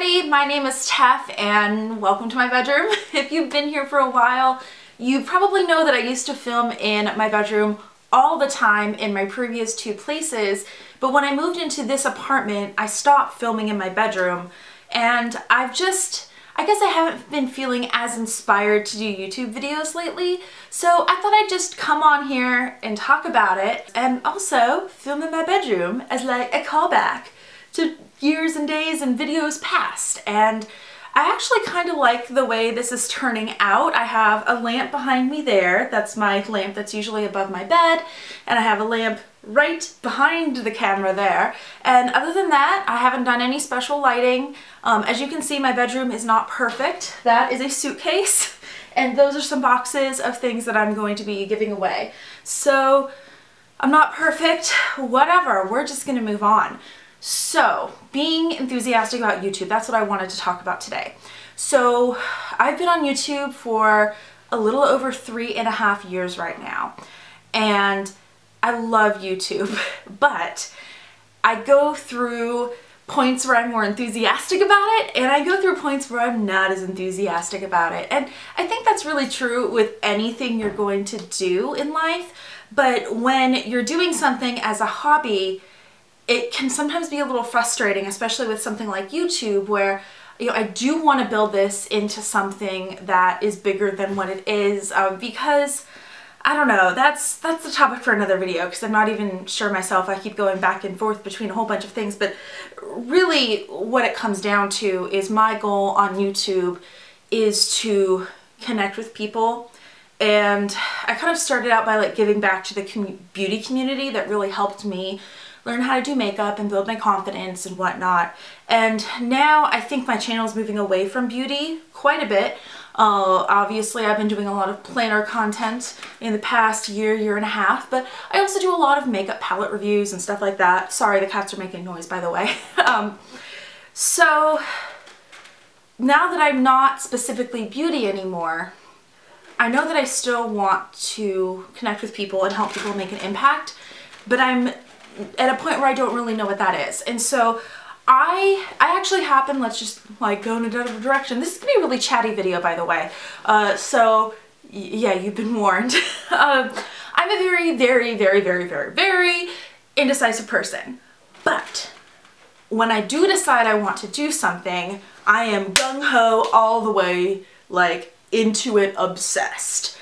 everybody, my name is Teph and welcome to my bedroom. If you've been here for a while, you probably know that I used to film in my bedroom all the time in my previous two places, but when I moved into this apartment, I stopped filming in my bedroom, and I guess I haven't been feeling as inspired to do YouTube videos lately, so I thought I'd just come on here and talk about it and also film in my bedroom as like a callback to years and days and videos past. And I actually kind of like the way this is turning out. I have a lamp behind me there. That's my lamp that's usually above my bed, and I have a lamp right behind the camera there. And other than that, I haven't done any special lighting. As you can see, my bedroom is not perfect. That is a suitcase, and those are some boxes of things that I'm going to be giving away. So I'm not perfect, whatever, we're just gonna move on. So, being enthusiastic about YouTube, that's what I wanted to talk about today. So, I've been on YouTube for a little over 3.5 years right now, and I love YouTube, but I go through points where I'm more enthusiastic about it, and I go through points where I'm not as enthusiastic about it. And I think that's really true with anything you're going to do in life, but when you're doing something as a hobby, it can sometimes be a little frustrating, especially with something like YouTube, where I do want to build this into something that is bigger than what it is, because I don't know, that's the topic for another video, because I'm not even sure myself. I keep going back and forth between a whole bunch of things, but really what it comes down to is my goal on YouTube is to connect with people. And I kind of started out by like giving back to the beauty community that really helped me learn how to do makeup and build my confidence and whatnot. And now I think my channel is moving away from beauty quite a bit. Obviously I've been doing a lot of planner content in the past year and a half, but I also do a lot of makeup palette reviews and stuff like that. Sorry, the cats are making noise, by the way. So now that I'm not specifically beauty anymore, I know that I still want to connect with people and help people make an impact, but I'm at a point where I don't really know what that is. And so I actually happen, let's just like go in a different direction. This is gonna be a really chatty video, by the way. So yeah, you've been warned. I'm a very indecisive person. But when I do decide I want to do something, I am gung-ho all the way, like into it, obsessed.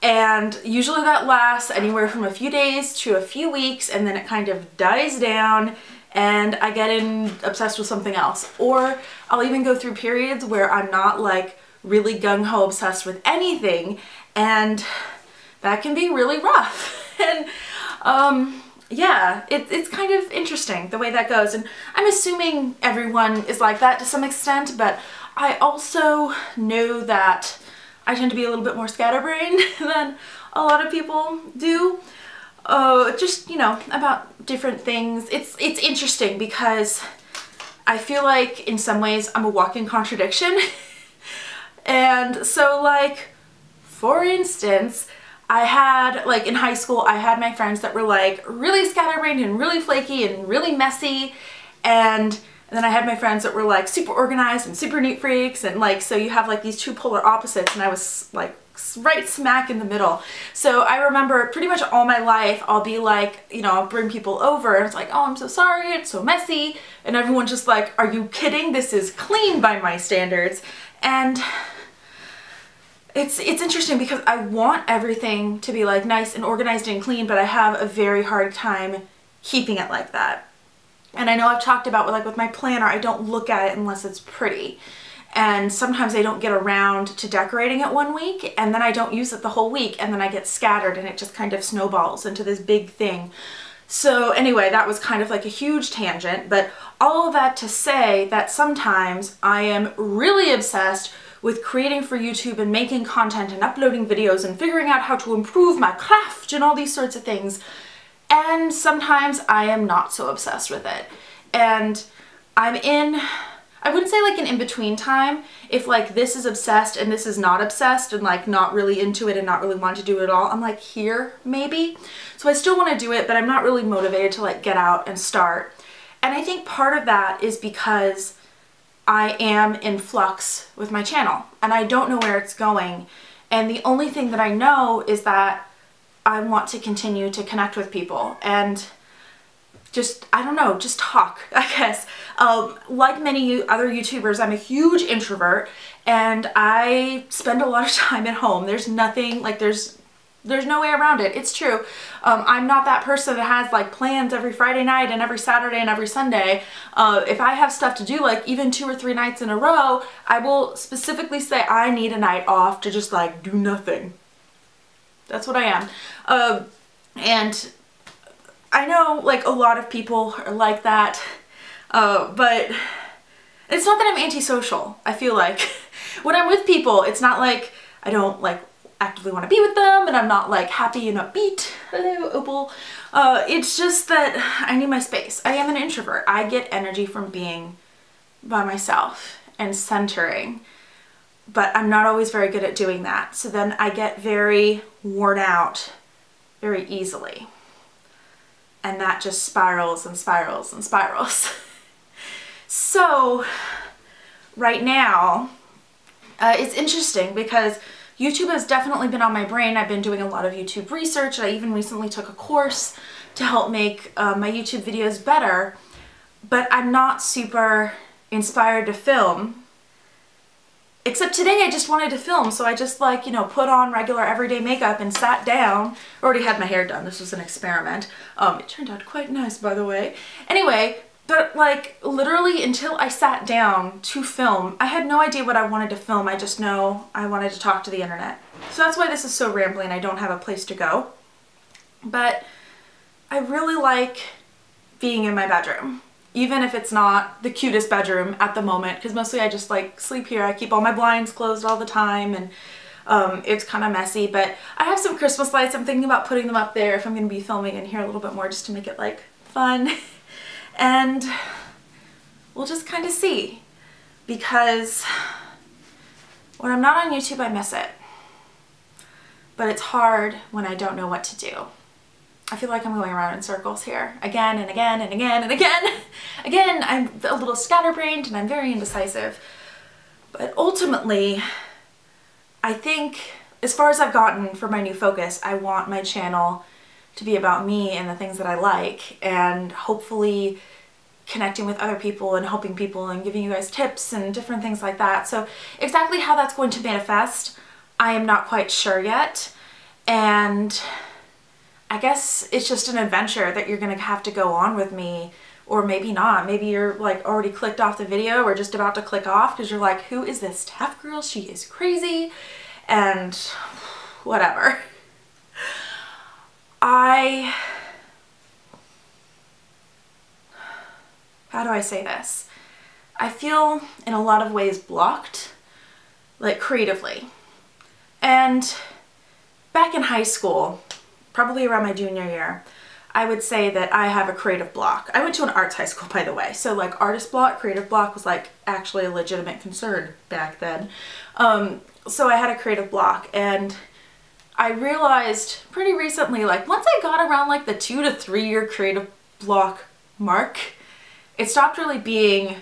And usually that lasts anywhere from a few days to a few weeks, and then it kind of dies down and I get obsessed with something else. Or I'll even go through periods where I'm not like really gung-ho obsessed with anything, and that can be really rough. And yeah, it's kind of interesting the way that goes, and I'm assuming everyone is like that to some extent, but I also know that I tend to be a little bit more scatterbrained than a lot of people do. Just, you know, about different things. It's interesting because I feel like in some ways I'm a walking contradiction. And so like, for instance, I had, like in high school, I had my friends that were like really scatterbrained and really flaky and really messy, and then I had my friends that were like super organized and super neat freaks, and like, so you have like these two polar opposites, and I was like right smack in the middle. So I remember pretty much all my life I'll be like, you know, I'll bring people over and it's like, oh, I'm so sorry, it's so messy, and everyone's just like, are you kidding? This is clean by my standards. And it's interesting because I want everything to be like nice and organized and clean, but I have a very hard time keeping it like that. And I know I've talked about with my planner, I don't look at it unless it's pretty. And sometimes I don't get around to decorating it one week, and then I don't use it the whole week, and then I get scattered and it just kind of snowballs into this big thing. So anyway, that was kind of like a huge tangent, but all of that to say that sometimes I am really obsessed with creating for YouTube and making content and uploading videos and figuring out how to improve my craft and all these sorts of things. And sometimes I am not so obsessed with it. And I'm in, I wouldn't say like an in-between time. If like this is obsessed and this is not obsessed and like not really into it and not really want to do it at all, I'm like here maybe. So I still want to do it, but I'm not really motivated to like get out and start. And I think part of that is because I am in flux with my channel and I don't know where it's going. And the only thing that I know is that I want to continue to connect with people and just, I don't know, just talk, I guess. Like many other YouTubers, I'm a huge introvert and I spend a lot of time at home. There's nothing, like there's no way around it. It's true. I'm not that person that has like plans every Friday night and every Saturday and every Sunday. If I have stuff to do, like even 2 or 3 nights in a row, I will specifically say I need a night off to just like do nothing. That's what I am. And I know like a lot of people are like that, but it's not that I'm antisocial. I feel like when I'm with people, it's not like I don't like actively want to be with them and I'm not like happy and upbeat. Hello, Opal. It's just that I need my space. I am an introvert. I get energy from being by myself and centering, but I'm not always very good at doing that. So then I get very worn out very easily. And that just spirals and spirals and spirals. So right now, it's interesting because YouTube has definitely been on my brain. I've been doing a lot of YouTube research. I even recently took a course to help make my YouTube videos better, but I'm not super inspired to film. Except today I just wanted to film, so I just like, you know, put on regular everyday makeup and sat down. Already had my hair done. This was an experiment. It turned out quite nice, by the way. Anyway, but like literally until I sat down to film, I had no idea what I wanted to film. I just know I wanted to talk to the internet. So that's why this is so rambling. I don't have a place to go. But I really like being in my bedroom. Even if it's not the cutest bedroom at the moment, because mostly I just like sleep here. I keep all my blinds closed all the time and it's kind of messy, but I have some Christmas lights. I'm thinking about putting them up there if I'm going to be filming in here a little bit more just to make it like fun. And we'll just kind of see, because when I'm not on YouTube, I miss it. But it's hard when I don't know what to do. I feel like I'm going around in circles here again and again and again and again. Again, I'm a little scatterbrained and I'm very indecisive. But ultimately, I think as far as I've gotten for my new focus, I want my channel to be about me and the things that I like, and hopefully connecting with other people and helping people and giving you guys tips and different things like that. So exactly how that's going to manifest, I am not quite sure yet. And I guess it's just an adventure that you're gonna have to go on with me, or maybe not. Maybe you're like already clicked off the video or just about to click off because you're like, who is this Teph girl? She is crazy, and whatever. How do I say this? I feel in a lot of ways blocked, like creatively. And back in high school, probably around my junior year, I would say that I have a creative block. I went to an arts high school, by the way. So like artist block, creative block was like actually a legitimate concern back then. So I had a creative block, and I realized pretty recently, like once I got around like the 2 to 3 year creative block mark, it stopped really being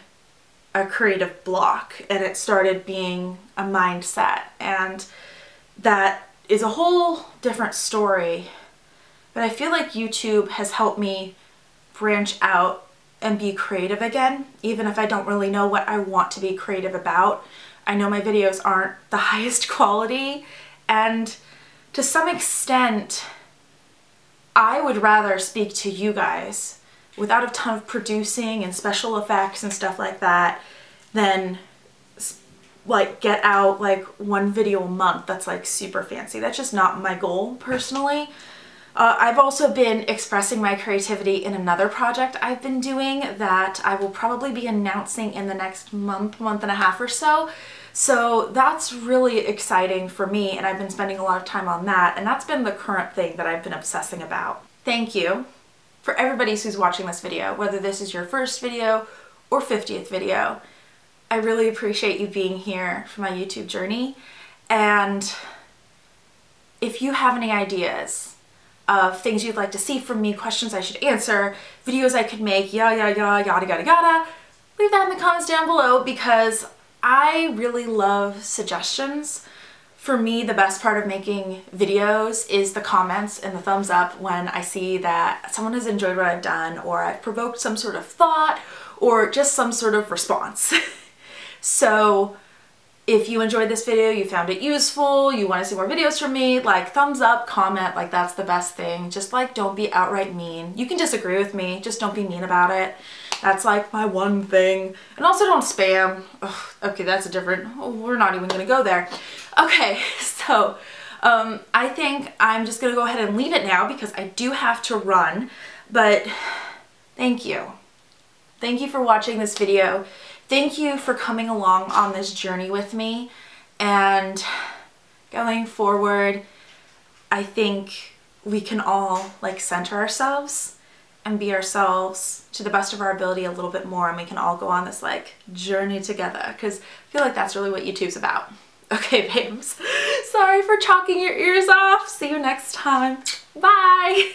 a creative block and it started being a mindset. And that is a whole different story. But I feel like YouTube has helped me branch out and be creative again, even if I don't really know what I want to be creative about. I know my videos aren't the highest quality, and to some extent, I would rather speak to you guys without a ton of producing and special effects and stuff like that than like get out like 1 video a month that's like super fancy. That's just not my goal personally. I've also been expressing my creativity in another project I've been doing that I will probably be announcing in the next month and a half or so. So that's really exciting for me, and I've been spending a lot of time on that, and that's been the current thing that I've been obsessing about. Thank you for everybody who's watching this video, whether this is your first video or 50th video. I really appreciate you being here for my YouTube journey, and if you have any ideas of things you'd like to see from me, questions I should answer, videos I could make, yada yada yada, leave that in the comments down below because I really love suggestions. For me, the best part of making videos is the comments and the thumbs up when I see that someone has enjoyed what I've done, or I've provoked some sort of thought, or just some sort of response. So if you enjoyed this video, you found it useful, you want to see more videos from me, like thumbs up, comment, like that's the best thing. Just like don't be outright mean. You can disagree with me, just don't be mean about it. That's like my one thing. And also don't spam. Ugh, okay, that's a different, we're not even gonna go there. Okay, so I think I'm just gonna go ahead and leave it now because I do have to run, but thank you. Thank you for watching this video. Thank you for coming along on this journey with me, and going forward, I think we can all like center ourselves and be ourselves to the best of our ability a little bit more, and we can all go on this like journey together, because I feel like that's really what YouTube's about. Okay, babes, sorry for talking your ears off. See you next time. Bye.